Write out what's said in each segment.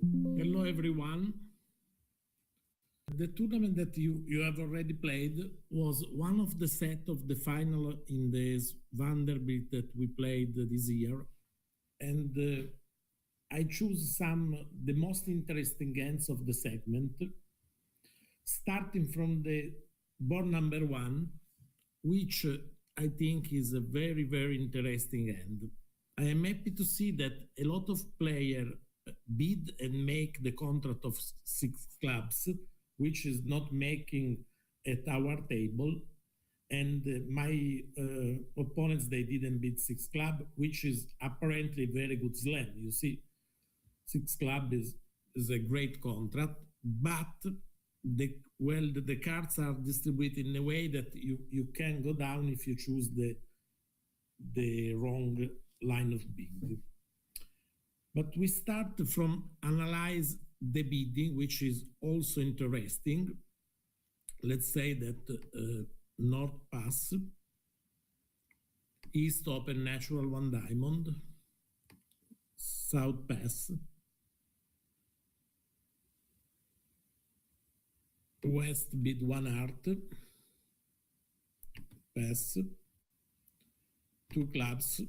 Hello, everyone. The tournament that you have already played was one of the set of the final in this Vanderbilt that we played this year. And I choose the most interesting games of the segment, starting from the board number one, which I think is a very, very interesting end. I am happy to see that a lot of players bid and make the contract of six clubs, which is not making at our table. And my opponents, they didn't bid six club, which is apparently a very good slam. You see, six club is a great contract, but the cards are distributed in a way that you can go down if you choose the wrong line of bid. But we start from analyze the bidding, which is also interesting. Let's say that North pass, East open natural one diamond, South pass, West bid one heart, pass, two clubs.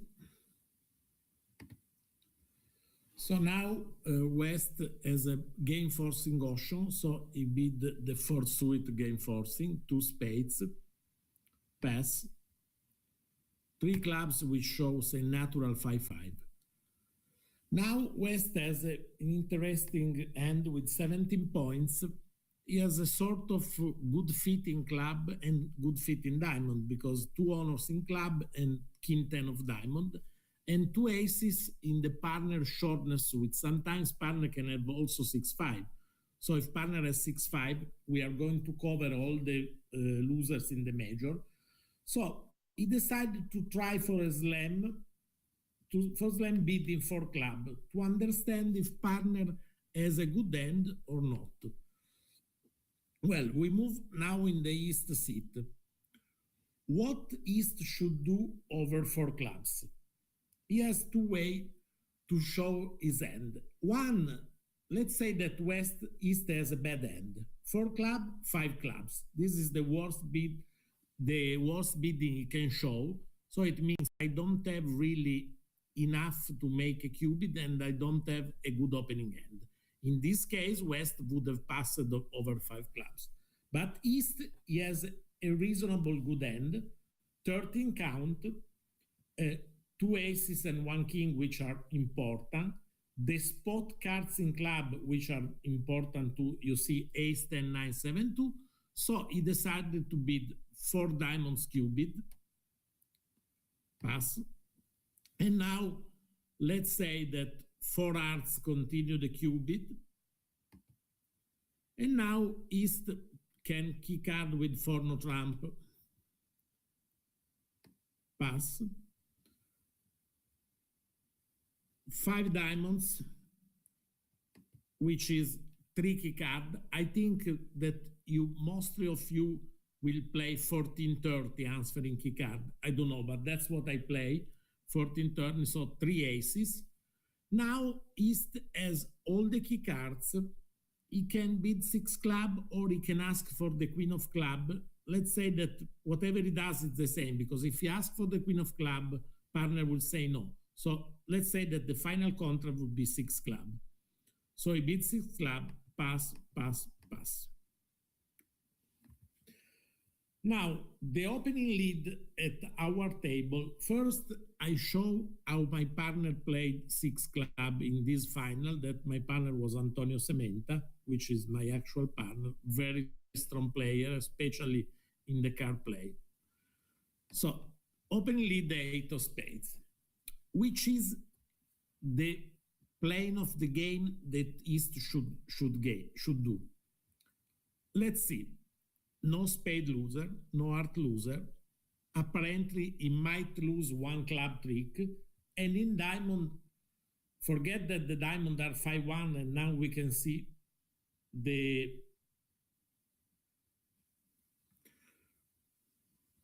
So now West has a game forcing option, so he bid the fourth suit game forcing, two spades, pass, three clubs which shows a natural 5-5. Now West has an interesting hand with 17 points. He has a sort of good fit in club and good fit in diamond because two honors in club and king 10 of diamond and two aces in the partner shortness suit. Sometimes partner can have also 6-5. So if partner has 6-5, we are going to cover all the losers in the major. So he decided to try for a slam, for slam bidding for club to understand if partner has a good end or not. Well, we move now in the East seat. What East should do over four clubs? He has two ways to show his end. One, let's say that West East has a bad end. Four club, five clubs. This is the worst bid, the worst bidding he can show. So it means I don't have really enough to make a cubit and I don't have a good opening end. In this case, West would have passed over five clubs. But East, he has a reasonable good end, 13 count, two aces and one king, which are important. The spot cards in club, which are important too, you see ace 10, 9, 7, 2. So he decided to bid four diamonds cubit, pass. And now let's say that four hearts continue the cubit. And now East can key card with four no trump, pass. Five diamonds, which is tricky card. I think that mostly of you will play 14-30 answering key card. I don't know, but that's what I play, 14-30, so three aces. Now East has all the key cards. He can bid six club or he can ask for the queen of club. Let's say that whatever he does is the same, because if he asks for the queen of club, partner will say no. So let's say that the final contract would be six club. So he bids six club, pass, pass, pass. Now, the opening lead at our table. First, I show how my partner played six club in this final, that my partner was Antonio Sementa, which is my actual partner, very strong player, especially in the card play. So, opening lead, the 8 of spades, which is the plane of the game that East should do. Let's see. No spade loser, no heart loser. Apparently, he might lose one club trick. And in diamond, forget that the diamond are 5-1, and now we can see the...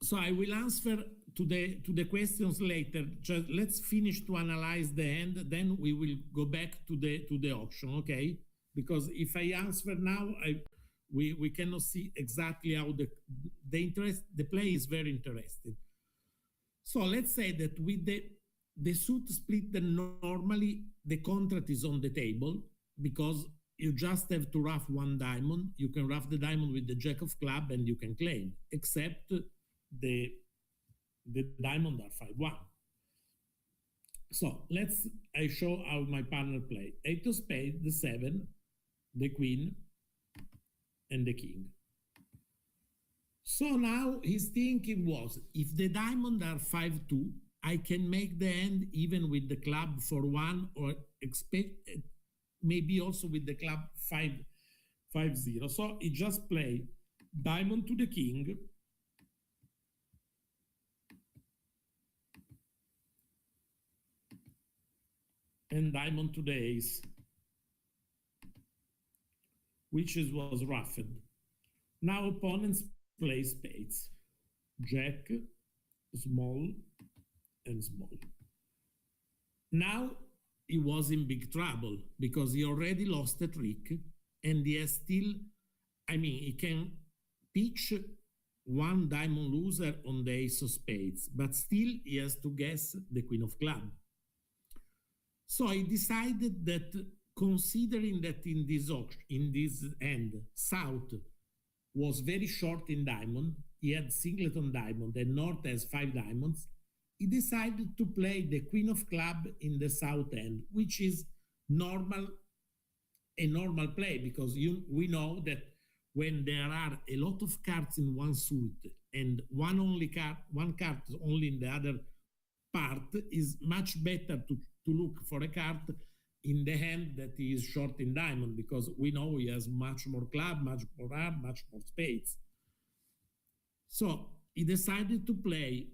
So I will answer to the questions later. Just let's finish to analyze the hand, then we will go back to the auction, okay? Because if I answer now, we cannot see exactly how the play is very interesting. So let's say that with the suit split, then normally the contract is on the table because you just have to ruff one diamond. You can ruff the diamond with the jack of club and you can claim, except the diamond are 5-1. So I show how my partner play. 8 of spades, the 7, the queen, and the king. So now his thinking was, if the diamond are 5-2, I can make the end even with the club for 1, or expect maybe also with the club 5-0. So he just play diamond to the king, and diamond to the ace, which was ruffed. Now opponents play spades, jack, small, and small. Now he was in big trouble because he already lost a trick, and he has still, he can pitch one diamond loser on the ace of spades, but still he has to guess the queen of club. So I decided that, considering that in this end, South was very short in diamond, he had singlet on diamond, and North has 5 diamonds, he decided to play the queen of club in the South end, which is a normal play, because we know that when there are a lot of cards in one suit and one card only in the other part, is much better to look for a card in the hand that he is short in diamond, because we know he has much more club, much more heart, much more spades. So he decided to play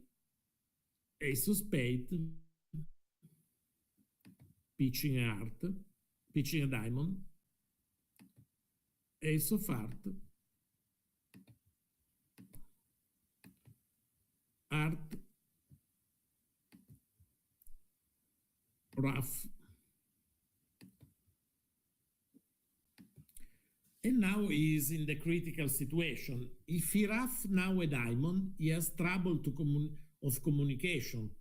ace of spade, pitching a heart, pitching a diamond, ace of heart, heart, rough, and now he is in the critical situation. If he rough now a diamond, he has trouble of communication.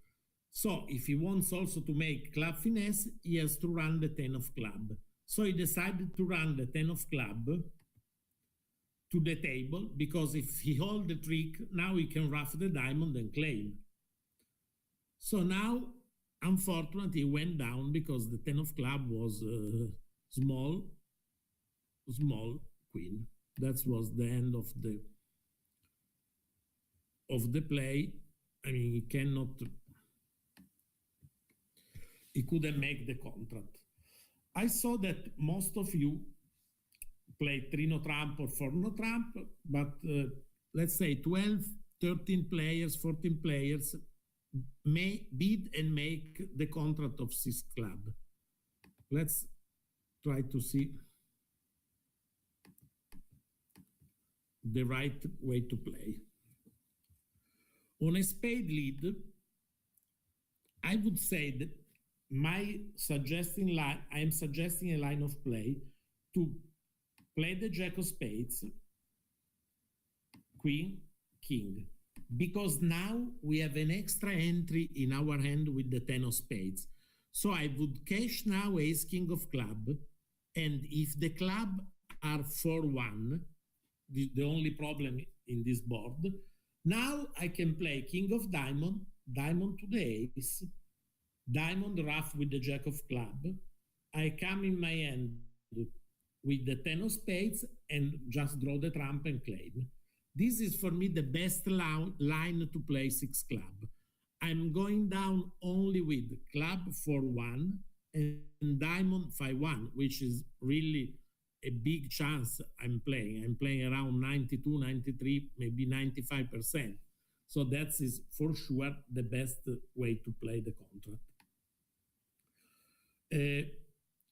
So if he wants also to make club finesse, he has to run the 10 of club. So he decided to run the 10 of club to the table, because if he hold the trick, now he can rough the diamond and claim. So now, unfortunately, he went down because the 10 of club was small queen. That was the end of the play. He couldn't make the contract. I saw that most of you played 3 no trump or 4 no trump, but let's say 12, 13 players, 14 players may bid and make the contract of 6 club. Let's try to see the right way to play. On a spade lead, I would say that I am suggesting a line of play to play the jack of spades, queen, king, because now we have an extra entry in our hand with the 10 of spades. So I would cash now ace, king of club, and if the club are 4-1, the only problem in this board, now I can play king of diamond, diamond to the ace, diamond rough with the jack of club. I come in my hand with the 10 of spades and just draw the trump and claim. This is for me the best line to play 6 club. I'm going down only with club 4-1 and diamond 5-1, which is really a big chance I'm playing. I'm playing around 92, 93, maybe 95%. So that is for sure the best way to play the contract.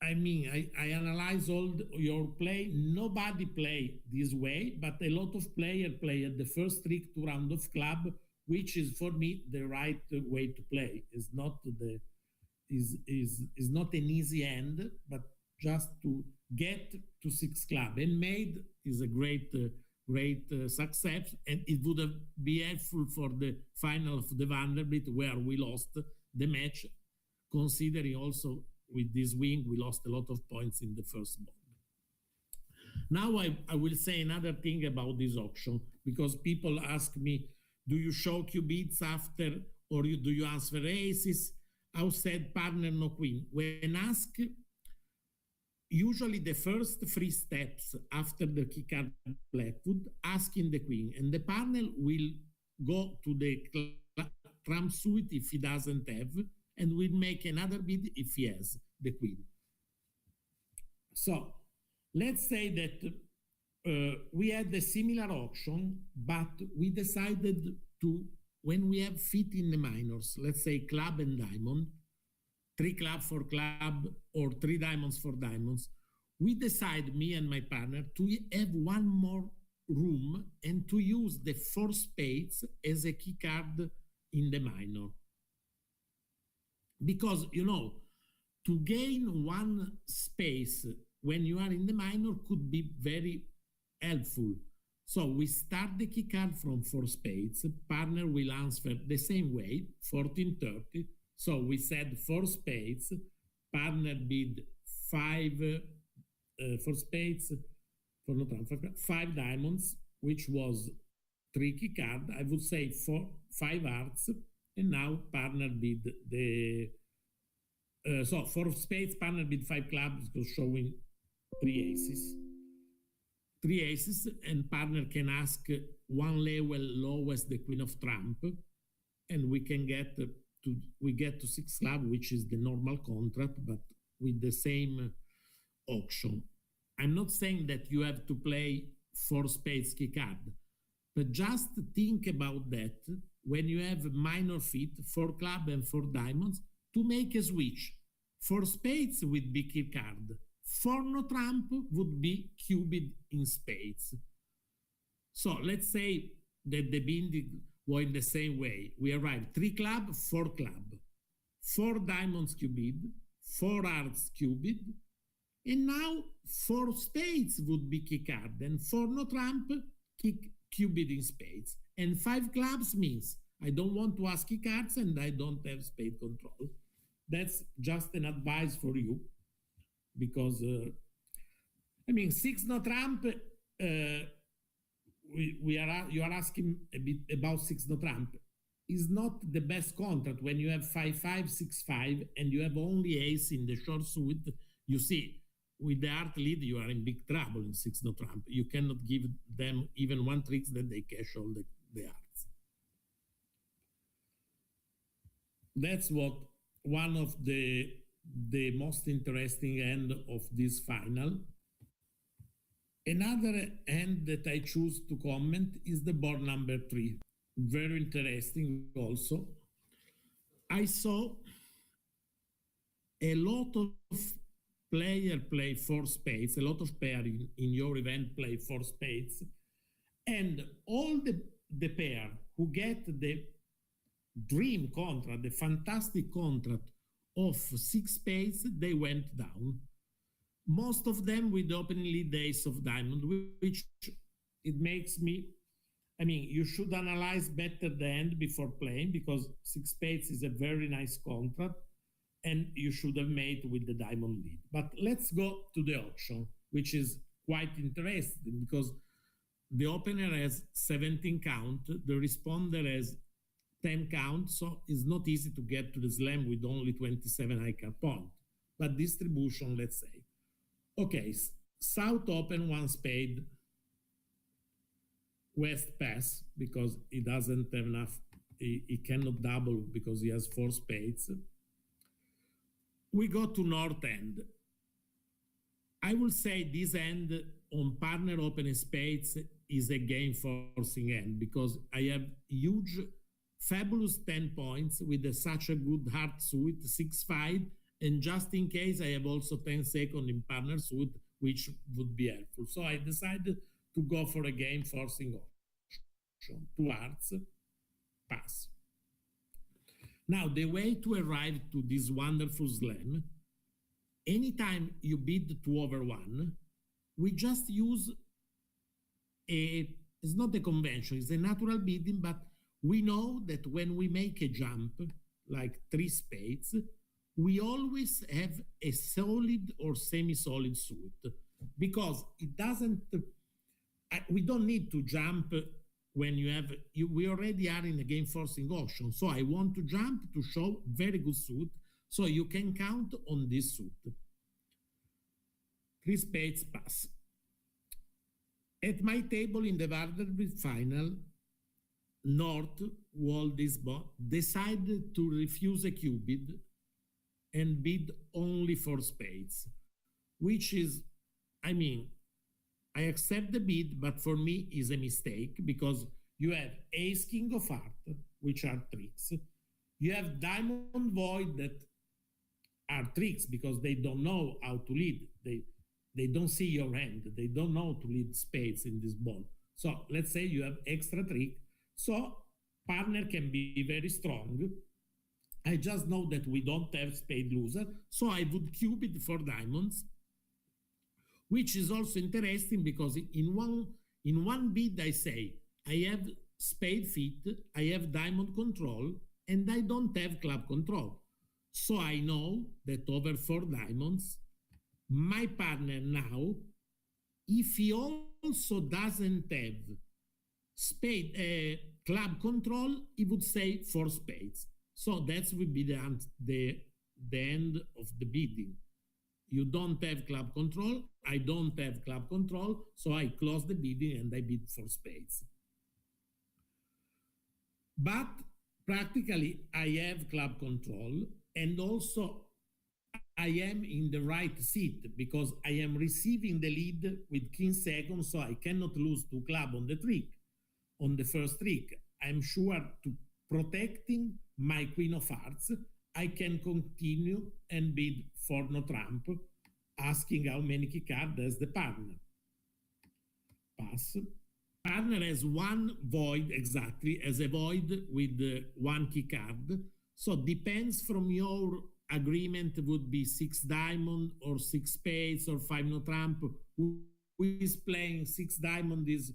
I analyze all your play. Nobody play this way, but a lot of players play at the first trick 2 round of club which is for me the right way to play. Is not the is not an easy end, but just to get to six club and made is a great success, and it would have be helpful for the final of the Vanderbilt where we lost the match, considering also with this win we lost a lot of points in the first ball. Now I will say another thing about this auction, because people ask me, do you show qubits after, or do you answer aces? I said partner no queen. When asked, usually the first three steps after the key card Blackwood, asking the queen, and the partner will go to the trump suit if he doesn't have, and will make another bid if he has the queen. So let's say that we had a similar auction, but we decided to, when we have fit in the minors, let's say club and diamond, 3 club for club or 3 diamonds for diamonds, we decide, me and my partner, to have one more room and to use the 4 spades as a key card in the minor. Because, you know, to gain one space when you are in the minor could be very helpful. So we start the key card from 4 spades. Partner will answer the same way, 1430. So we said 4 spades. Partner bid 5 4 spades, 5 diamonds, which was tricky card. I would say 5 hearts, and now partner bid the so 4 spades, partner bid 5 clubs, because showing 3 aces. 3 aces, and partner can ask one level lowest the queen of trump, and we can get to 6 club, which is the normal contract, but with the same auction. I'm not saying that you have to play 4 spades key card, but just think about that when you have minor fit, 4 club and 4 diamonds, to make a switch. 4 spades would be key card. 4 no trump would be cubed in spades. So let's say that the binding was in the same way. We arrived 3 club, 4 club, 4 diamonds cubed, 4 hearts cubed, and now 4 spades would be key card, and 4 no trump, cubed in spades. And 5 clubs means I don't want to ask key cards and I don't have spade control. That's just an advice for you, because I mean 6 no trump. You are asking a bit about 6 no trump. Is not the best contract when you have 5-5, 6-5, and you have only ace in the short suit. You see, with the heart lead, you are in big trouble in 6 no trump. You cannot give them even one trick that they cash all the hearts. That's what one of the most interesting end of this final. Another end that I choose to comment is the board number 3. Very interesting also. I saw a lot of player play 4 spades, a lot of pair in your event play 4 spades, and all the pair who get the dream contract, the fantastic contract of 6 spades, they went down. Most of them with the opening lead ace of diamond, which it makes me, I mean, you should analyze better the end before playing, because 6 spades is a very nice contract, and you should have made with the diamond lead. But let's go to the auction, which is quite interesting, because the opener has 17 count, the responder has 10 count, so it's not easy to get to the slam with only 27 high card point. But distribution, let's say. Okay, South open 1 spade, West pass, because he doesn't have enough, he cannot double because he has 4 spades. We go to North end. I will say this end on partner open spades is a game forcing end, because I have huge, fabulous 10 points with such a good heart suit, 6-5, and just in case I have also 10 seconds in partner suit, which would be helpful. So I decided to go for a game forcing option, 2 hearts. pass. Now, the way to arrive to this wonderful slam, anytime you bid 2/1, we just use it's not a convention, it's a natural bidding, but we know that when we make a jump, like 3 spades, we always have a solid or semi-solid suit because it doesn't, we don't need to jump when we already are in a game forcing auction. So I want to jump to show very good suit. So you can count on this suit. 3 spades pass. At my table in the Vanderbilt final, North, Waldisbo, decided to refuse a cubid and bid only for spades, which is, I mean, I accept the bid, but for me is a mistake because you have ace, king of heart, which are tricks. You have diamond void that are tricks because they don't know how to lead. They don't see your hand. They don't know to lead spades in this ball. So let's say you have extra trick. So partner can be very strong. I just know that we don't have spade loser. So I would cubid for diamonds, which is also interesting because in one bid I say, I have spade fit, I have diamond control, and I don't have club control. So I know that over 4 diamonds, my partner now, if he also doesn't have spade club control, he would say 4 spades. So that would be the end of the bidding. You don't have club control, I don't have club control, so I close the bidding and I bid for spades. But practically, I have club control, and also I am in the right seat because I am receiving the lead with king second, so I cannot lose 2 club on the trick, on the first trick. I'm sure to protecting my queen of hearts, I can continue and bid for no trump, asking how many key cards has the partner. Pass. Partner has 1 void exactly, as a void with 1 key card. So depends from your agreement, would be 6 diamond or 6 spades or 5 no trump. Who is playing 6 diamond is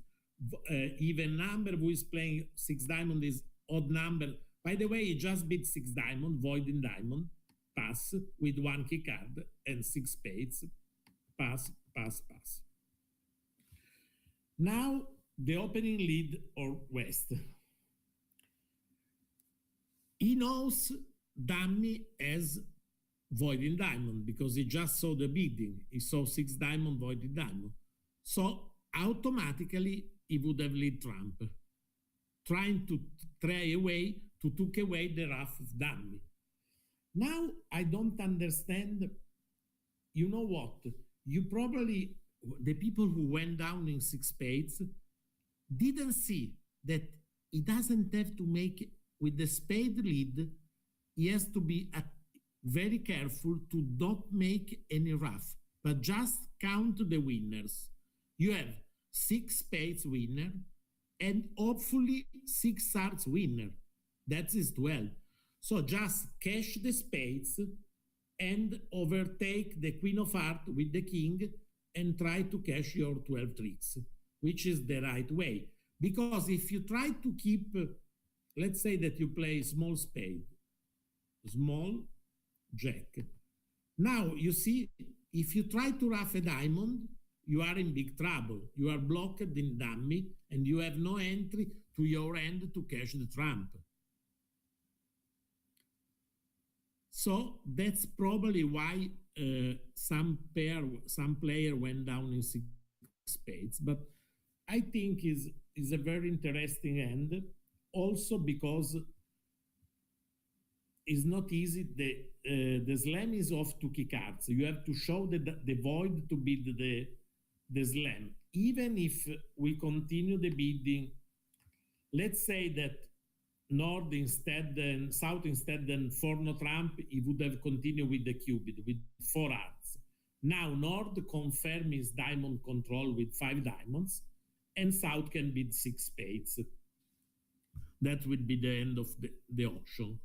even number, who is playing 6 diamond is odd number. By the way, he just bid 6 diamond, void in diamond, pass with 1 key card and 6 spades, pass, pass, pass. Now the opening lead or West. He knows dummy as void in diamond because he just saw the bidding. He saw 6 diamond, void in diamond. So automatically he would have lead trump, trying to try away to take away the rough of dummy. Now I don't understand. You know what? You probably, the people who went down in 6 spades didn't see that he doesn't have to make with the spade lead. He has to be very careful to not make any rough, but just count the winners. You have 6 spades winner and hopefully 6 hearts winner. That is 12. So just cash the spades and overtake the queen of hearts with the king and try to cash your 12 tricks, which is the right way. Because if you try to keep, let's say that you play small spade, small jack. Now you see, if you try to rough a diamond, you are in big trouble. You are blocked in dummy and you have no entry to your end to cash the trump. So that's probably why some player went down in 6 spades. But I think is a very interesting end, also because it's not easy. The slam is off 2 key cards. You have to show the void to bid the slam. Even if we continue the bidding, let's say that North instead and South instead than 4 no trump, he would have continued with the cubid with 4 hearts. Now North confirm his diamond control with 5 diamonds, and South can bid 6 spades. That would be the end of the auction.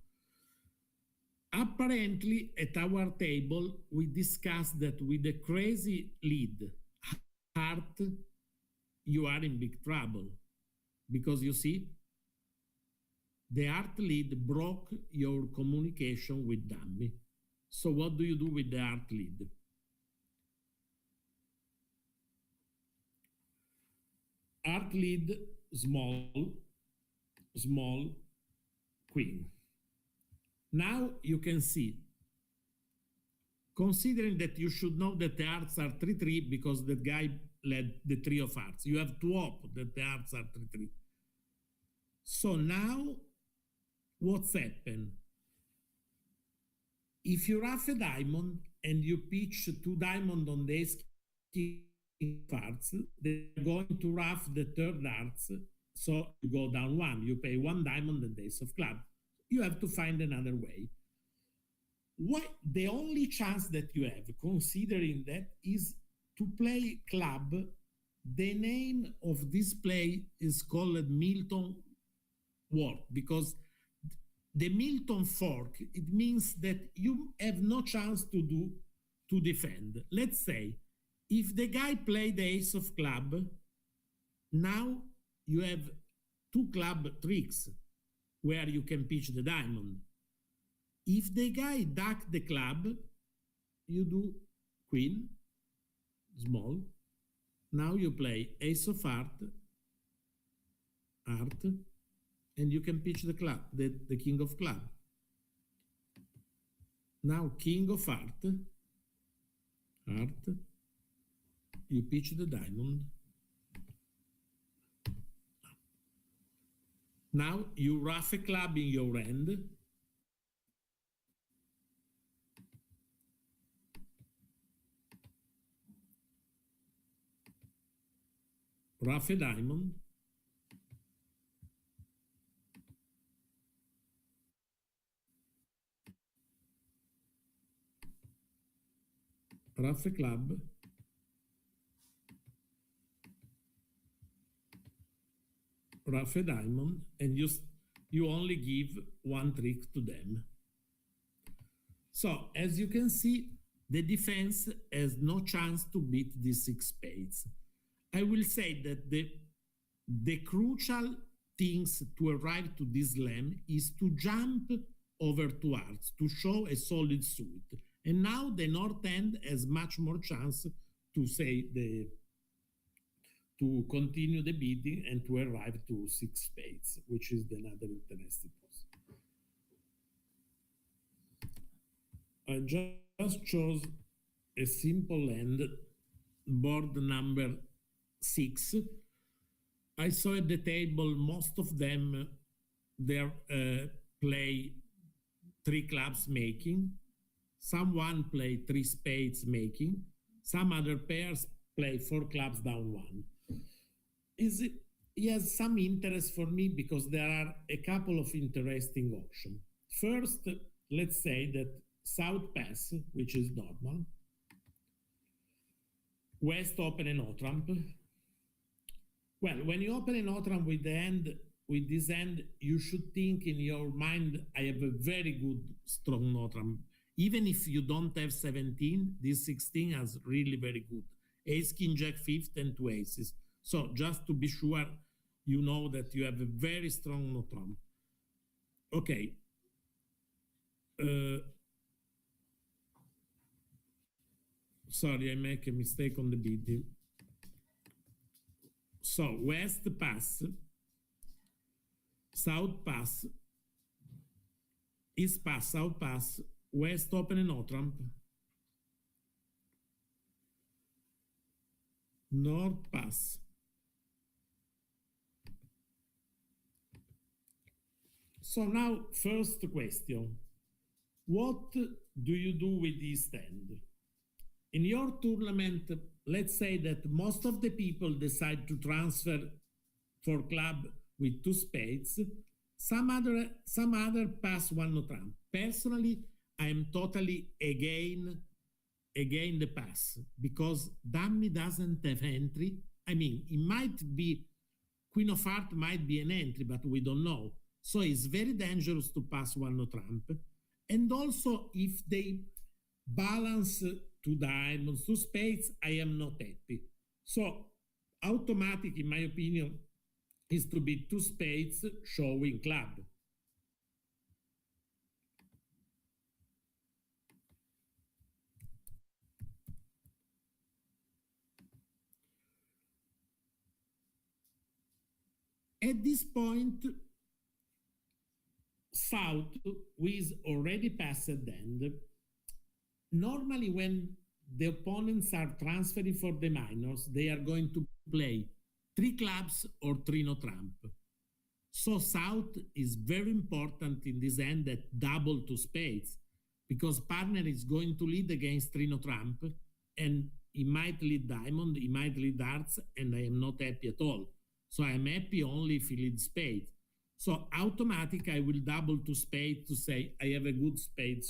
Apparently, at our table, we discussed that with the crazy lead, heart, you are in big trouble. Because you see, the heart lead broke your communication with dummy. So what do you do with the heart lead? Heart lead, small, small, queen. Now you can see, considering that you should know that the hearts are 3-3 because that guy led the three of hearts. You have to hope that the hearts are 3-3. So now, what's happened? If you rough a diamond and you pitch 2 diamonds on the ace king of hearts, they're going to rough the third hearts. So you go down 1. You pay 1 diamond and the ace of club. You have to find another way. What the only chance that you have, considering that, is to play club. The name of this play is called Milton Ward, because the Milton fork, it means that you have no chance to defend. Let's say, if the guy played the ace of club, now you have 2 club tricks where you can pitch the diamond. If the guy duck the club, you do queen, small. Now you play ace of heart, and you can pitch the club, the king of club. Now king of heart, you pitch the diamond. Now you rough a club in your hand. Rough a diamond. Rough a club. Rough a diamond, and you only give 1 trick to them. So, as you can see, the defense has no chance to beat these 6 spades. I will say that the crucial things to arrive to this slam is to jump over 2 hearts, to show a solid suit. And now the north end has much more chance to say to continue the bidding and to arrive to 6 spades, which is another interesting pose. I just chose a simple hand, board number 6. I saw at the table most of them they play 3 clubs making. Someone play 3 spades making. Some other pairs play 4 clubs down 1. He has some interest for me because there are a couple of interesting options. First, let's say that South pass, which is normal. West open an O-trump. Well, when you open an O-trump with this hand, you should think in your mind, I have a very good, strong O-trump. Even if you don't have 17, this 16 is really very good. Ace, king, jack, 5th, and 2 aces. So just to be sure, you know that you have a very strong O-trump. Okay. Sorry, I make a mistake on the bidding. So West pass, South pass, East pass, South pass, West open and O-trump, North pass. So now, first question. What do you do with this stand? In your tournament, let's say that most of the people decide to transfer for club with 2 spades. Some other pass 1 O-trump. Personally, I am totally again the pass because dummy doesn't have entry. I mean, it might be Queen of Heart might be an entry, but we don't know. So it's very dangerous to pass one no trump. And also, if they balance two diamonds, two spades, I am not happy. So automatic, in my opinion, is to be two spades showing club. At this point, South, who is already past the end, normally when the opponents are transferring for the minors, they are going to play three clubs or three no trump. So South is very important in this end that double two spades, because partner is going to lead against three no trump, and he might lead diamond, he might lead hearts, and I am not happy at all. So I am happy only if he leads spade. So automatic, I will double two spade to say I have a good spade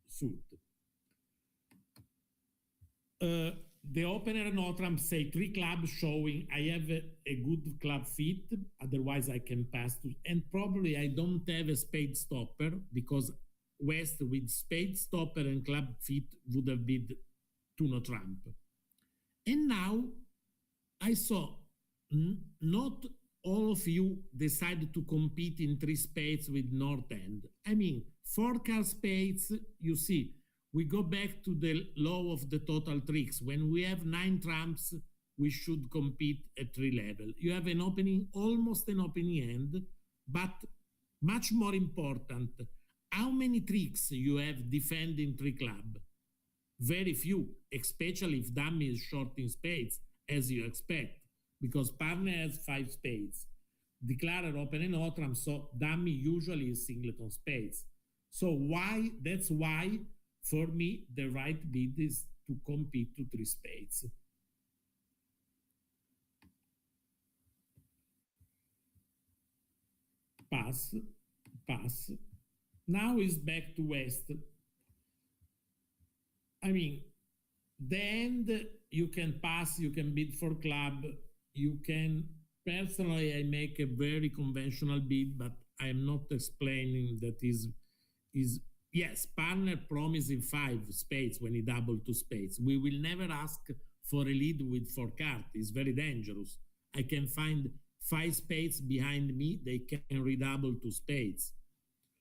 suit. The opener no trump say three clubs showing I have a good club fit, otherwise I can pass to, and probably I don't have a spade stopper, because West with spade stopper and club fit would have been two no trump. And now I saw not all of you decided to compete in three spades with North End. I mean, four card spades, you see, we go back to the law of the total tricks. When we have nine trumps, we should compete at three level. You have an opening, almost an opening end, but much more important, how many tricks you have defending three club? Very few, especially if dummy is short in spades, as you expect, because partner has five spades. Declarer open and no trump, so dummy usually is singleton spades. So why? That's why, for me, the right bid is to compete to three spades. Pass, pass. Now is back to West. I mean, the end, you can pass, you can bid for club, you can, personally, I make a very conventional bid, but I'm not explaining that is yes, partner promising five spades when he double two spades. We will never ask for a lead with four cards. It's very dangerous. I can find five spades behind me. They can redouble two spades.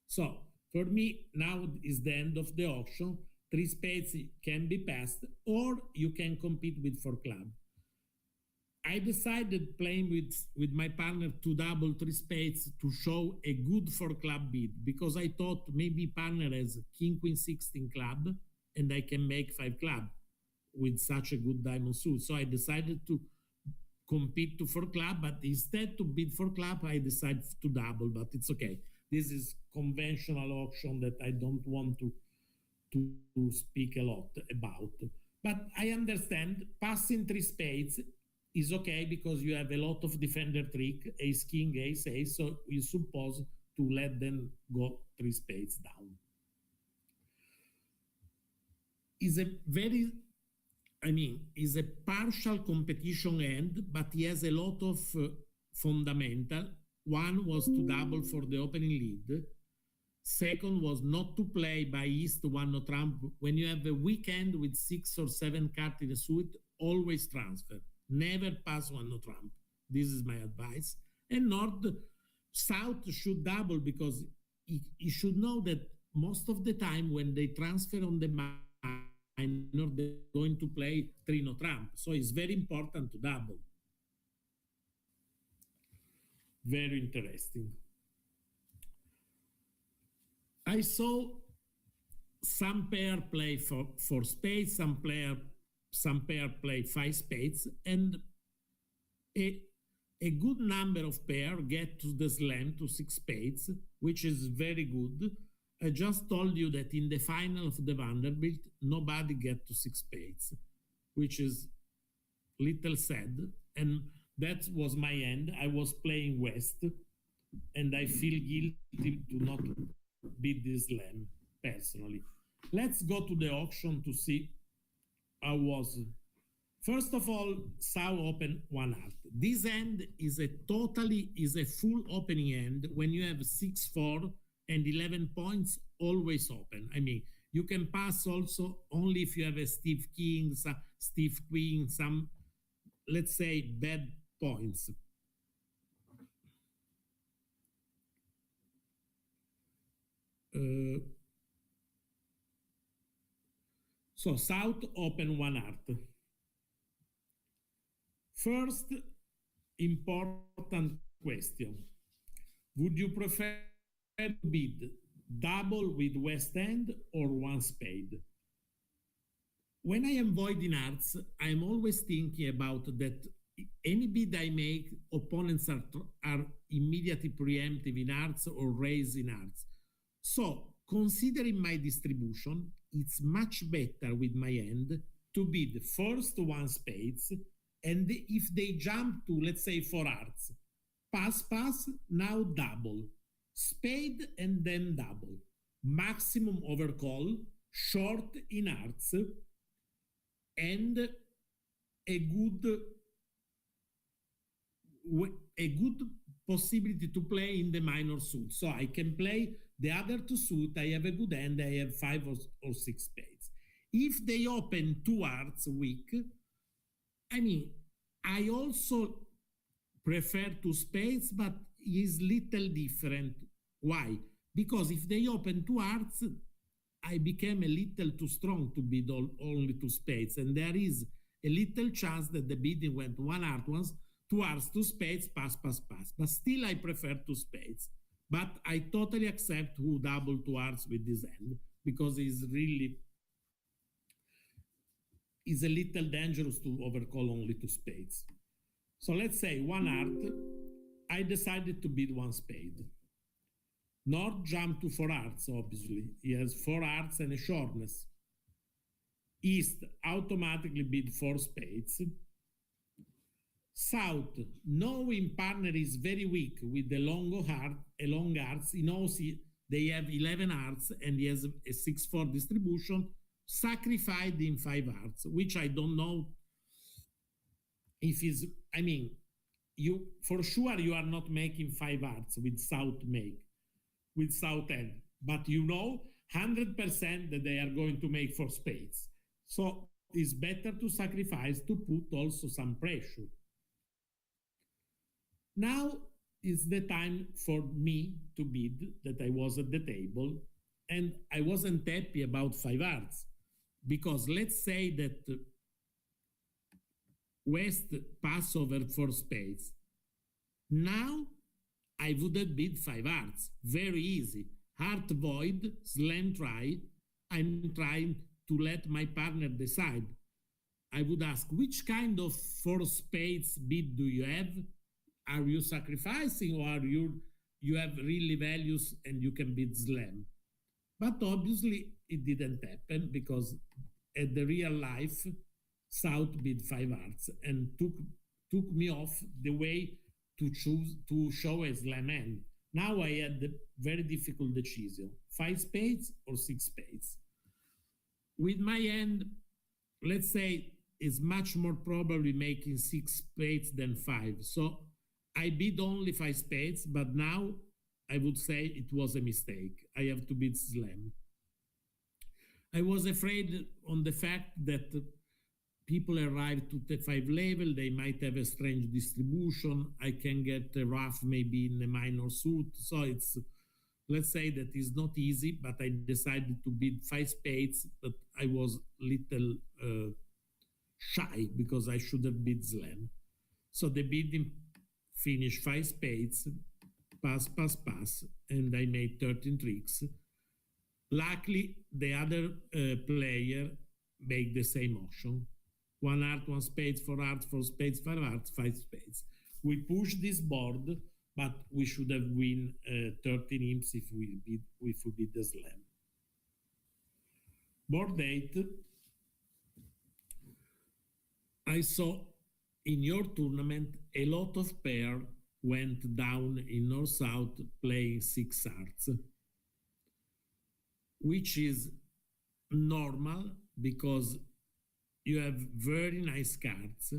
So for me, now is the end of the auction. Three spades can be passed, or you can compete with four club. I decided playing with my partner to double three spades to show a good four club bid, because I thought maybe partner has king, queen, 16 club, and I can make five club with such a good diamond suit. So I decided to compete to four club, but instead to bid for club, I decided to double, but it's okay. This is conventional auction that I don't want to speak a lot about. But I understand passing three spades is okay, because you have a lot of defender trick, ace king, ace, so we suppose to let them go three spades down. Is a very, is a partial competition end, but he has a lot of fundamental. One was to double for the opening lead. Second was not to play by East one no trump. When you have a weekend with 6 or 7 cards in a suit, always transfer. Never pass one no trump. This is my advice. And South should double, because he should know that most of the time when they transfer on the minor, they're going to play three no trump. So it's very important to double. Very interesting. I saw some pair play for spades, some pair play five spades, and a good number of pair get to the slam to six spades, which is very good. I just told you that in the final of the Vanderbilt, nobody get to six spades, which is little sad. And that was my end. I was playing West, and I feel guilty to not beat this slam, personally. Let's go to the auction to see how was First of all, Sao open one art. This hand is a full opening hand when you have 6-4 and 11 points always open. I mean, you can pass also only if you have a Steve King, Steve Queen, some, let's say, bad points. So South open one art. First important question. Would you prefer to bid double with West End or one spade? When I am voiding hearts, I'm always thinking about that any bid I make, opponents are immediately preemptive in hearts or raise in hearts. So, considering my distribution, it's much better with my hand to bid first one spades, and if they jump to, let's say, 4 hearts, pass, now double, spade and then double, maximum overcall, short in hearts, and a good possibility to play in the minor suit. So I can play the other two suit. I have a good hand. I have 5 or 6 spades. If they open 2 hearts weak, I mean, I also prefer 2 spades, but is little different. Why? Because if they open 2 hearts, I became a little too strong to bid only 2 spades, and there is a little chance that the bidding went 1 heart once, 2 hearts, 2 spades, pass. But still, I prefer 2 spades. But I totally accept who double 2 hearts with this hand because it's really is a little dangerous to overcall only 2 spades. So let's say 1 heart, I decided to bid 1 spade. North jumped to 4 hearts, obviously. He has 4 hearts and a shortness. East automatically bid 4 spades. South, knowing partner is very weak with the long hearts, he knows they have 11 hearts and he has a 6-4 distribution, sacrificed in 5 hearts, which I don't know if is, I mean, you for sure you are not making 5 hearts with South end, but you know 100% that they are going to make 4 spades. So it's better to sacrifice to put also some pressure. Now is the time for me to bid that I was at the table, and I wasn't happy about 5 hearts because let's say that West pass over 4 spades. Now I would have bid 5 hearts. Very easy. Heart void, slam try. I'm trying to let my partner decide. I would ask, which kind of 4 spades bid do you have? Are you sacrificing or are you have really values and you can bid slam? But obviously it didn't happen because at the real life, South bid 5 hearts and took me off the way to show a slam hand. Now I had the very difficult decision: 5 spades or 6 spades. With my hand, let's say, is much more probably making 6 spades than 5. So I bid only 5 spades, but now I would say it was a mistake. I have to bid slam. I was afraid on the fact that people arrive to the 5 level, they might have a strange distribution. I can get a rough maybe in a minor suit. So it's, let's say that is not easy, but I decided to bid 5 spades, but I was little shy because I should have bid slam. So the bidding finished 5 spades, pass, and I made 13 tricks. Luckily, the other player made the same motion. 1 heart, 1 spades, 4 hearts, 4 spades, 5 hearts, 5 spades. We pushed this board, but we should have win 13 imps if we bid the slam. Board 8. I saw in your tournament a lot of pair went down in North-South playing 6 hearts, which is normal because you have very nice cards,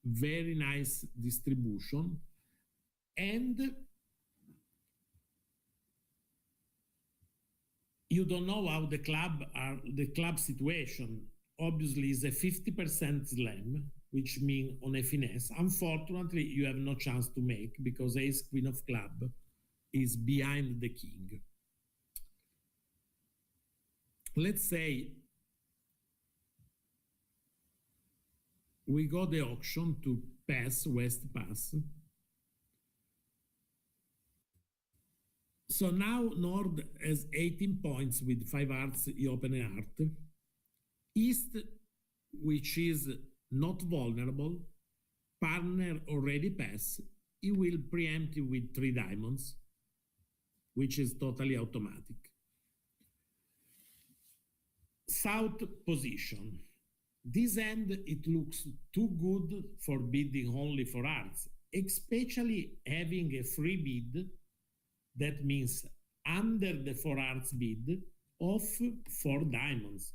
very nice distribution, and you don't know how the club situation. Obviously, is a 50% slam, which means on a finesse. Unfortunately, you have no chance to make because ace queen of club is behind the king. Let's say we got the option to pass, West pass. So now Nord has 18 points with 5 hearts, he open a heart. East, which is not vulnerable, partner already passed, he will preempt you with 3 diamonds, which is totally automatic. South position. This end, it looks too good for bidding only for hearts, especially having a free bid. That means under the 4 hearts bid of 4 diamonds.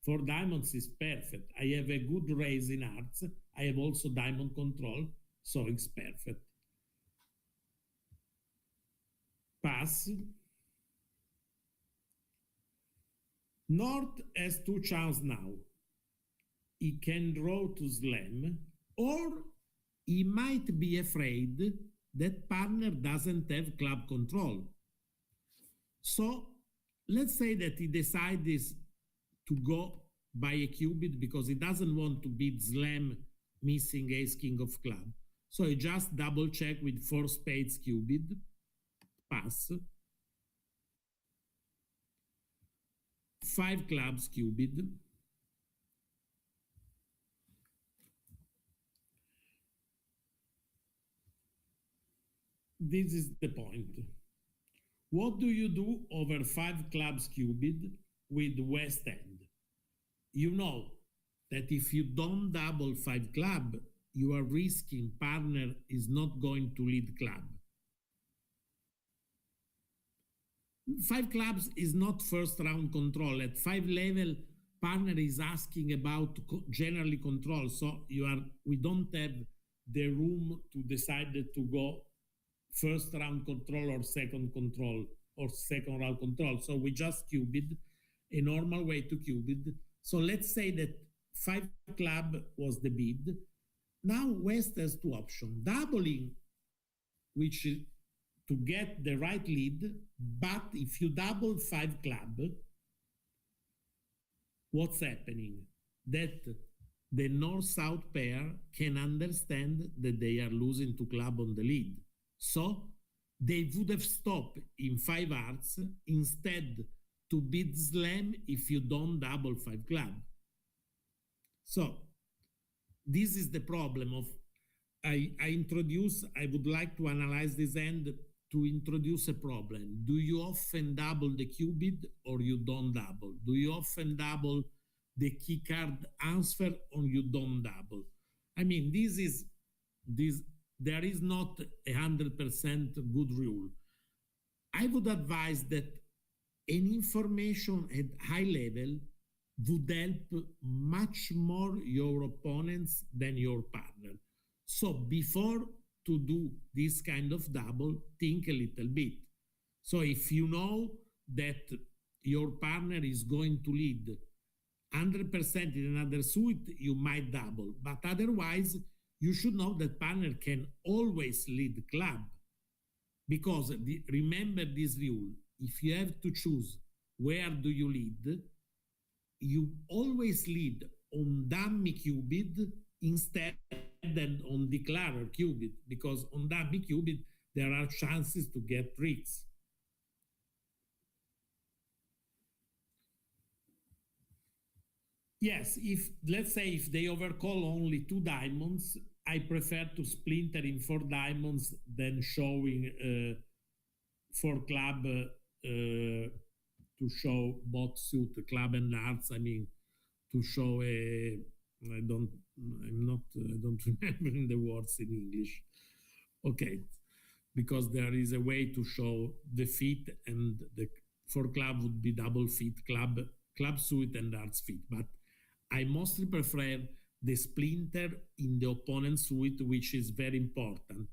4 diamonds is perfect. I have a good raise in hearts. I have also diamond control, so it's perfect. Pass. North has 2 chances now. He can draw to slam, or he might be afraid that partner doesn't have club control. So let's say that he decides to go by a cubit because he doesn't want to beat slam missing ace king of club. So he just double check with 4 spades cubit, pass, 5 clubs cubit, this is the point. What do you do over 5 clubs cubit with West End? You know that if you don't double 5 club, you are risking partner is not going to lead club. 5 clubs is not first round control. At 5 level, partner is asking about generally control. So we don't have the room to decide to go first round control or second round control. So we just cubed a normal way to cubed. So let's say that 5 club was the bid. Now West has 2 options. Doubling, which is to get the right lead, but if you double 5 club, what's happening? That the north-south pair can understand that they are losing to club on the lead. So they would have stopped in 5 hearts instead to bid slam if you don't double 5 club. So this is the problem of I would like to analyze this end to introduce a problem. Do you often double the cubit or you don't double? Do you often double the key card answer or you don't double? I mean, there is not 100% good rule. I would advise that an information at high level would help much more your opponents than your partner. So before to do this kind of double, think a little bit. So if you know that your partner is going to lead 100% in another suit, you might double. But otherwise, you should know that partner can always lead club. Because remember this rule, if you have to choose where do you lead, you always lead on dummy cubit instead than on declarer cubit, because on dummy cubit there are chances to get tricks. Yes, let's say if they overcall only 2 diamonds, I prefer to splinter in 4 diamonds than showing 4 club to show both suit, club and hearts. I mean, to show I don't remember the words in English. Okay, because there is a way to show the feet, and the 4 club would be double feet, club suit and hearts feet. But I mostly prefer the splinter in the opponent's suite, which is very important.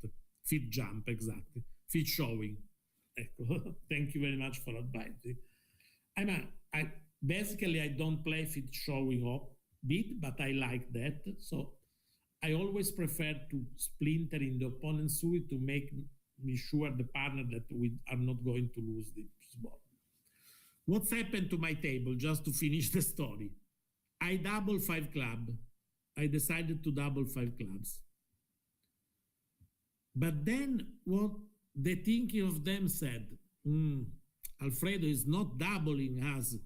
Feet jump, exactly. Feet showing. Ecco. Thank you very much for advising. I basically I don't play feet showing up bit, but I like that. So I always prefer to splinter in the opponent's suite to make me sure the partner that we are not going to lose this ball. What's happened to my table, just to finish the story? I double five club. I decided to double five clubs. But then what the thinking of them said, Alfredo is not doubling us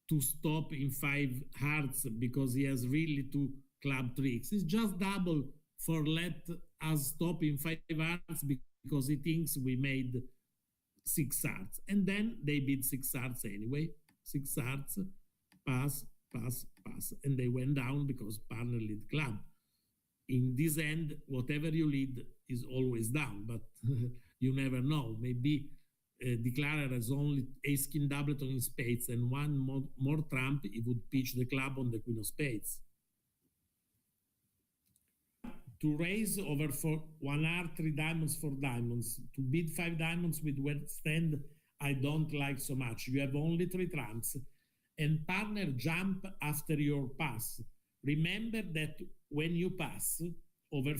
to stop in five hearts because he has really two club tricks. It's just double for let us stop in five hearts because he thinks we made six hearts. And then they beat six hearts anyway. Six hearts, pass, pass, pass. And they went down because partner lead club. In this end, whatever you lead is always down, but you never know. Maybe Declarer has only ace king doublet on his spades and one more trump, he would pitch the club on the queen of spades. To raise over for 1R, 3 diamonds, 4 diamonds, to bid 5 diamonds with West End, I don't like so much. You have only 3 trumps, and partner jump after your pass. Remember that when you pass over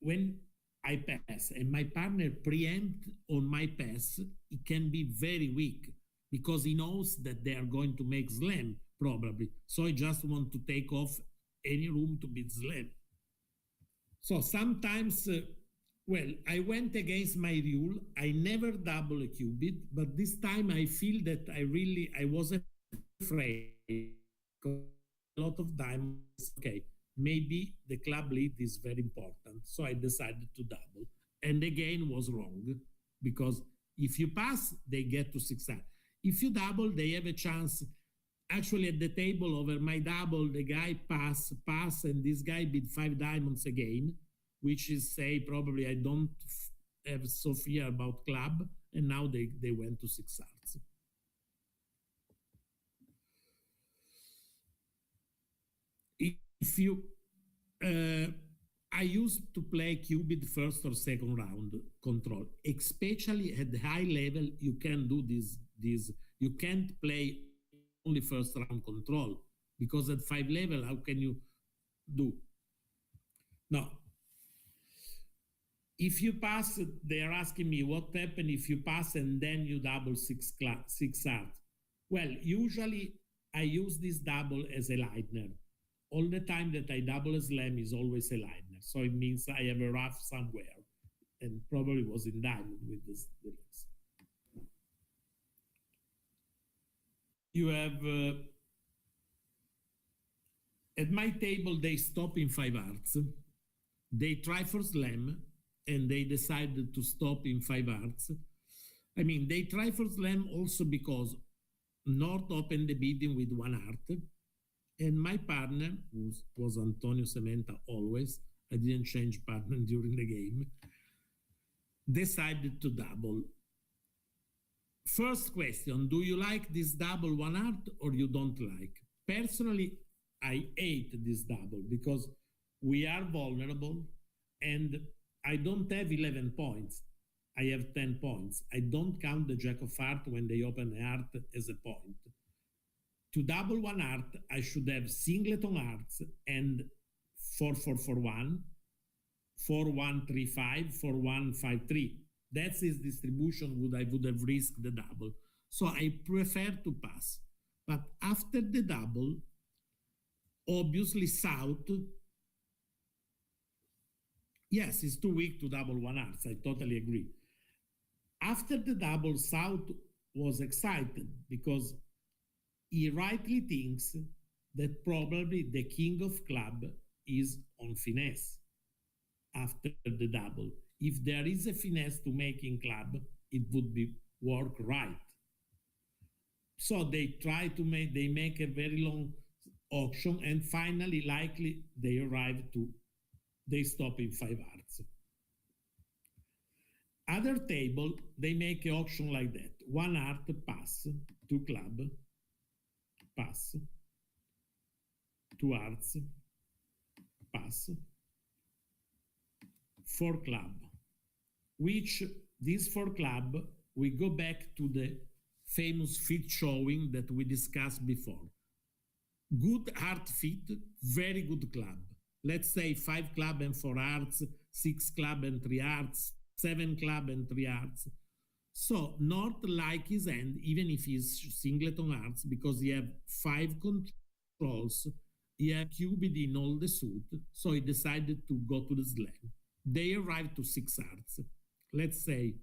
when I pass and my partner preempt on my pass, it can be very weak because he knows that they are going to make slam probably. So I just want to take off any room to beat slam. So sometimes, well, I went against my rule. I never double a cubit, but this time I feel that I was afraid. A lot of diamonds, okay, maybe the club lead is very important. So I decided to double. And again was wrong because if you pass, they get to 6 hearts. If you double, they have a chance. Actually, at the table over my double, the guy pass, and this guy bid 5 diamonds again, which is say probably I don't have so fear about club, and now they went to 6 hearts. If you, I used to play cubit first or second round control, especially at the high level. You can do this. You can't play only first round control because at 5 level, how can you do? No. If you pass, they are asking me what happened if you pass and then you double 6 hearts. Well, usually I use this double as a lightener. All the time that I double a slam is always a lightener. So it means I have a rough somewhere and probably was in diamond with this. You have, at my table, they stop in 5 hearts. They try for slam and they decided to stop in 5 hearts. I mean, they try for slam also because North opened the bidding with 1 heart. And my partner, who was Antonio Sementa always, I didn't change partner during the game, decided to double. First question, do you like this double 1 heart or you don't like? Personally, I hate this double because we are vulnerable and I don't have 11 points. I have 10 points. I don't count the jack of heart when they open a heart as a point. To double 1 heart, I should have singlet on hearts and 4-4-4-1, 4-1-3-5, 4-1-5-3. That's his distribution. I would have risked the double. So I prefer to pass. But after the double, obviously South, yes, it's too weak to double 1 hearts. I totally agree. After the double, South was excited because he rightly thinks that probably the king of club is on finesse after the double. If there is a finesse to make in club, it would be work right. So they try to make a very long auction and finally likely they arrive to, they stop in 5 hearts. Other table, they make an auction like that. 1 heart pass, 2 club, pass. 2 hearts, pass, 4 club, which this 4 club, we go back to the famous fit showing that we discussed before. Good heart fit, very good club. Let's say 5 club and 4 hearts, 6 club and 3 hearts, 7 club and 3 hearts. So not like his hand, even if he's singlet on hearts, because he have 5 controls, he have cubed in all the suit, so he decided to go to the slam. They arrived to 6 hearts. Let's say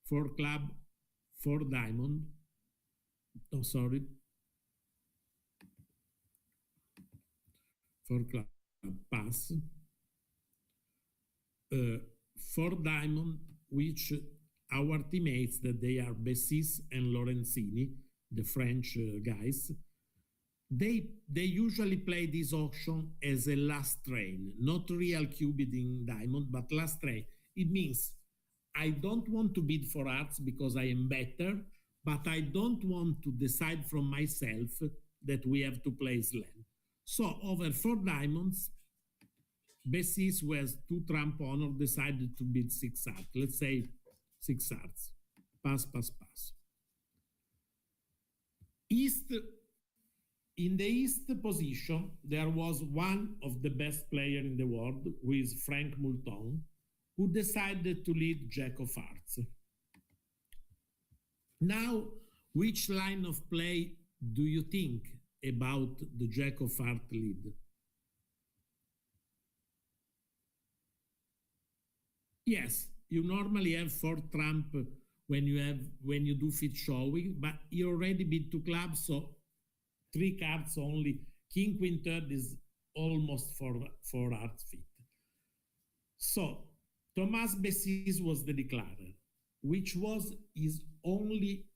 4 club, 4 diamond. Oh, sorry. 4 club, pass. 4 diamond, which our teammates, that they are Bessis and Lorenzini, the French guys, they usually play this auction as a last train, not real cubed in diamond, but last train. It means I don't want to bid for hearts because I am better, but I don't want to decide from myself that we have to play slam. So over 4 diamonds, Bessis, who has 2 trump honor, decided to bid 6 hearts. Let's say 6 hearts. Pass, pass, pass. East, in the East position, there was one of the best players in the world, who is Frank Moulton, who decided to lead Jack of Hearts. Now, which line of play do you think about the Jack of Hearts lead? Yes, you normally have 4 trump when you do fit showing, but you already bid 2 clubs, so 3 cards only. King, queen, third is almost 4 hearts fit. So Thomas Bessis was the declarer, which was his only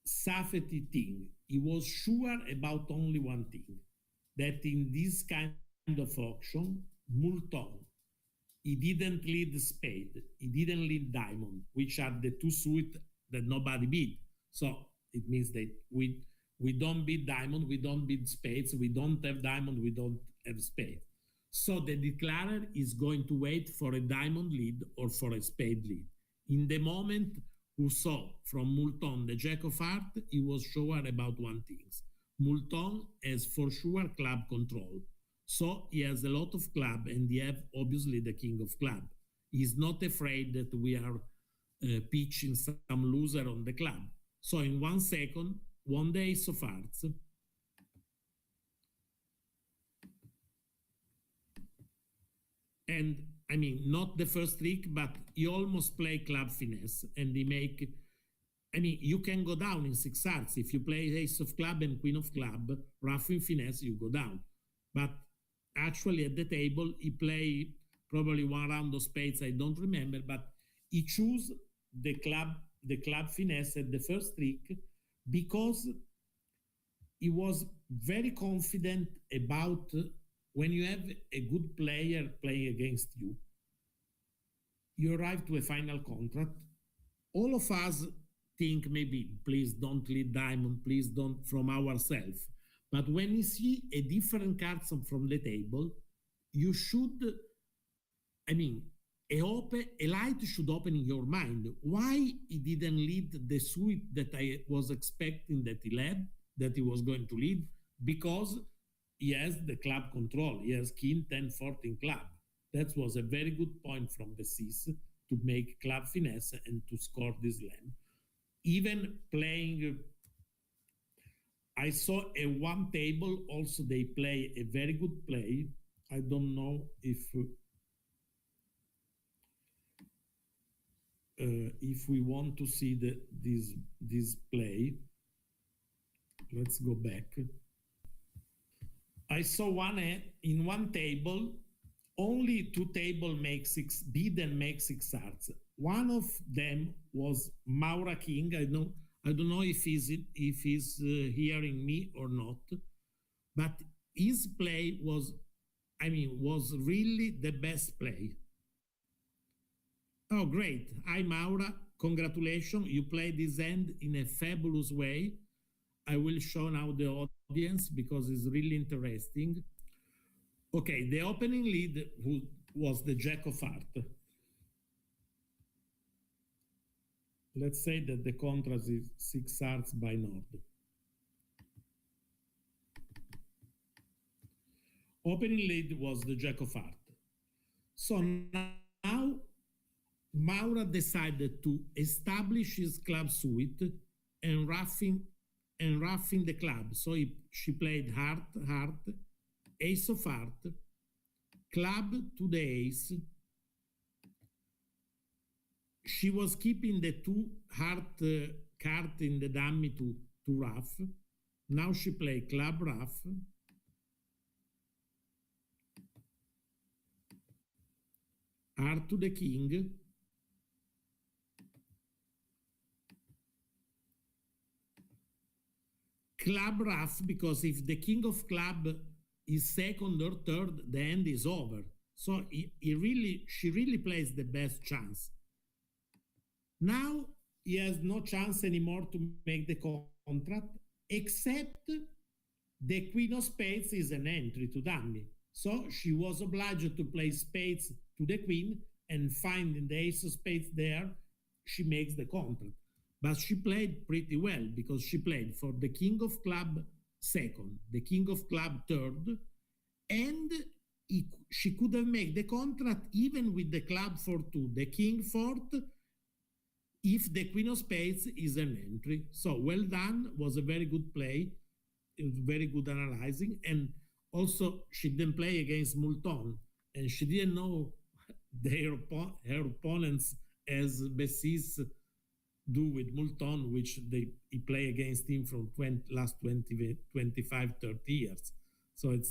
safety thing. He was sure about only one thing, that in this kind of auction, Moulton, he didn't lead spade, he didn't lead diamond, which are the 2 suits that nobody bid. So it means that we don't bid diamond, we don't bid spades, we don't have diamond, we don't have spade. So the declarer is going to wait for a diamond lead or for a spade lead. In the moment who saw from Moulton the Jack of Hearts, he was sure about one thing. Moulton has for sure club control. So he has a lot of club, and he have obviously the king of club. He's not afraid that we are pitching some loser on the club. So in 1 second, one day ace of hearts, and I mean, not the first trick, but he almost play club finesse, and he make, I mean, you can go down in 6 hearts. If you play ace of club and queen of club, rough in finesse, you go down. But actually at the table, he play probably 1 round of spades, I don't remember, but he choose the club finesse at the first trick because he was very confident about when you have a good player playing against you, you arrive to a final contract. All of us think maybe, please don't lead diamond, please don't, from ourselves. But when you see a different card from the table, you should, I mean, a light should open in your mind. Why he didn't lead the suit that I was expecting that he led, that he was going to lead? Because he has the club control. He has king, 10, 14 club. That was a very good point from the Cis to make club finesse and to score this slam. Even playing, I saw a 1 table, also they play a very good play. I don't know if we want to see this play. Let's go back. I saw in 1 table, only 2 table make 6 bid and make 6 hearts. One of them was Maura King. I don't know if he's hearing me or not, but his play was really the best play. Oh, great. Hi, Maura. Congratulations. You played this hand in a fabulous way. I will show now the audience because it's really interesting. Okay, the opening lead who was the Jack of Heart. Let's say that the contrast is 6 hearts by node. Opening lead was the Jack of Heart. So now Maura decided to establish his club suite and roughing the club. So she played heart, ace of heart, club to the ace. She was keeping the 2 heart card in the dummy to rough. Now she played club rough. Heart to the king. Club rough, because if the king of club is second or third, the end is over. So she really plays the best chance. Now he has no chance anymore to make the contract, except the queen of spades is an entry to dummy. So she was obliged to play spades to the queen, and finding the ace of spades there, she makes the contract. But she played pretty well, because she played for the king of club second, the king of club third, and she could have made the contract even with the club for 2, the king fourth, if the queen of spades is an entry. So well done, was a very good play. It was very good analyzing. And also she didn't play against Moulton, and she didn't know her opponents as Bessis do with Moulton, which he play against him from last 20, 25, 30 years. So it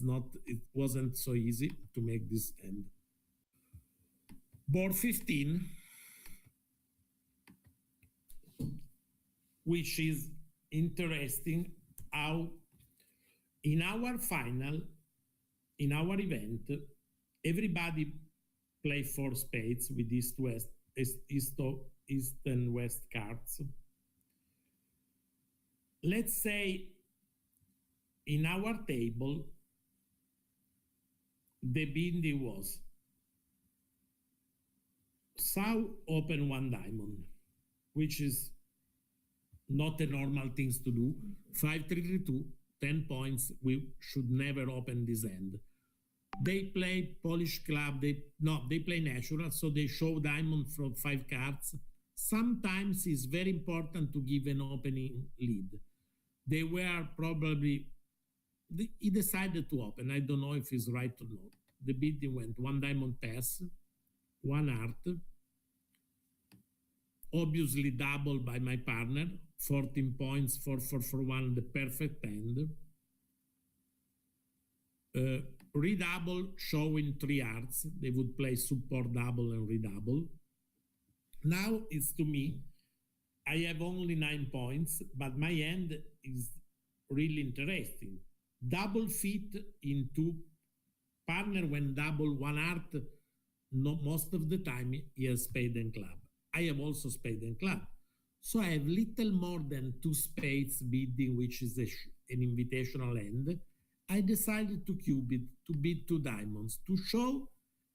wasn't so easy to make this end. Board 15, which is interesting how in our final, in our event, everybody play 4 spades with east and west cards. Let's say in our table, the bindi was Sau open 1 diamond, which is not a normal things to do. 5-3-3-2, 10 points. We should never open this end. They play Polish club. They play natural, so they show diamond from 5 cards. Sometimes it's very important to give an opening lead. They were probably, he decided to open. I don't know if it's right or not. The bidding went 1 diamond pass, 1 heart, obviously double by my partner, 14 points, 4-4-4-1, the perfect end. Redouble showing 3 hearts. They would play support double and redouble. Now it's to me. I have only 9 points, but my end is really interesting. Double fit into partner when double 1 heart. No, most of the time he has spade and club. I have also spade and club. So I have little more than 2 spades bidding, which is an invitational end. I decided to cube it, to bid 2 diamonds, to show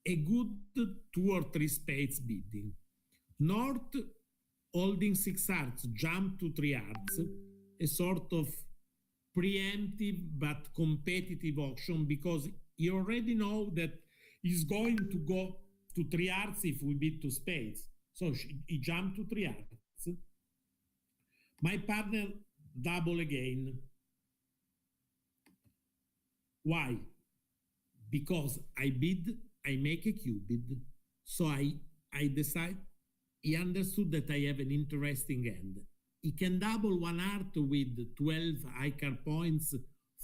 a good 2 or 3 spades bidding. North holding 6 hearts, jump to 3 hearts, a sort of preemptive but competitive auction, because you already know that he's going to go to 3 hearts if we bid 2 spades. So he jumped to 3 hearts. My partner double again. Why? Because I bid, I make a cubid. So I decide, he understood that I have an interesting end. He can double 1 heart with 12 high card points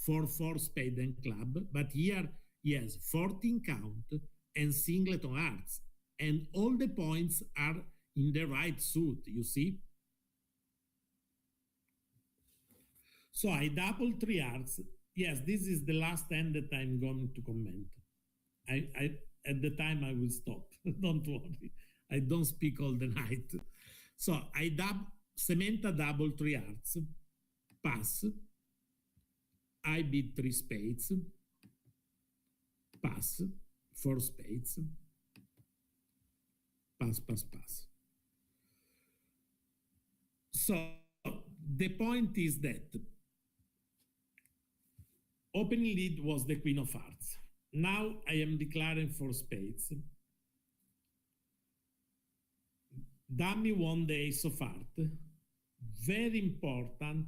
for 4 spade and club, but here he has 14 count and singlet on hearts. And all the points are in the right suit, you see? So I double 3 hearts. Yes, this is the last hand that I'm going to comment. I at the time I will stop. Don't worry. I don't speak all the night. So I Samantha double 3 hearts, pass. I bid 3 spades, pass, 4 spades, pass, pass, pass. So the point is that opening lead was the Queen of Hearts. Now I am declaring 4 spades. Dummy won the Ace of Hearts. Very important.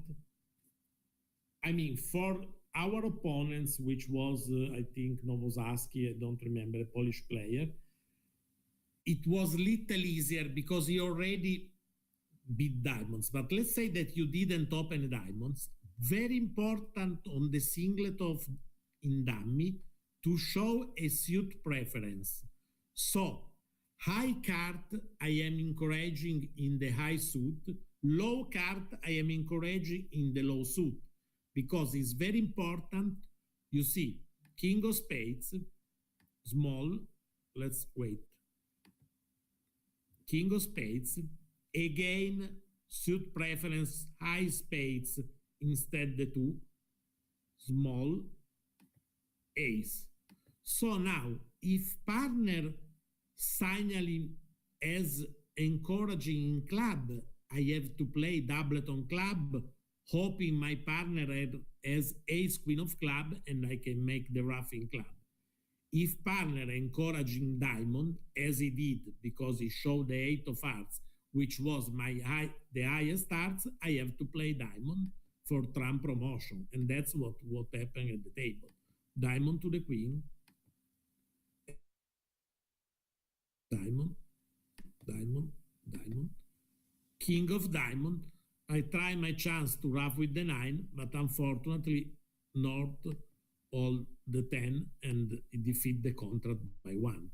I mean, for our opponents, which was, I think, Nowosaski, I don't remember, a Polish player, it was little easier because he already beat diamonds. But let's say that you didn't open diamonds. Very important on the singlet of in dummy to show a suit preference. So high card I am encouraging in the high suit, low card I am encouraging in the low suit, because it's very important. You see, King of Spades, small, let's wait. King of Spades, again, suit preference, high spades, instead the 2, small, ace. So now, if partner signaling as encouraging in club, I have to play doublet on club, hoping my partner has ace queen of club and I can make the ruff in club. If partner encouraging diamond, as he did because he showed the 8 of hearts, which was the highest hearts, I have to play diamond for Trump promotion. And that's what happened at the table. Diamond to the queen, diamond, diamond, diamond, king of diamond. I try my chance to ruff with the 9, but unfortunately, North all the 10 and defeat the contract by 1.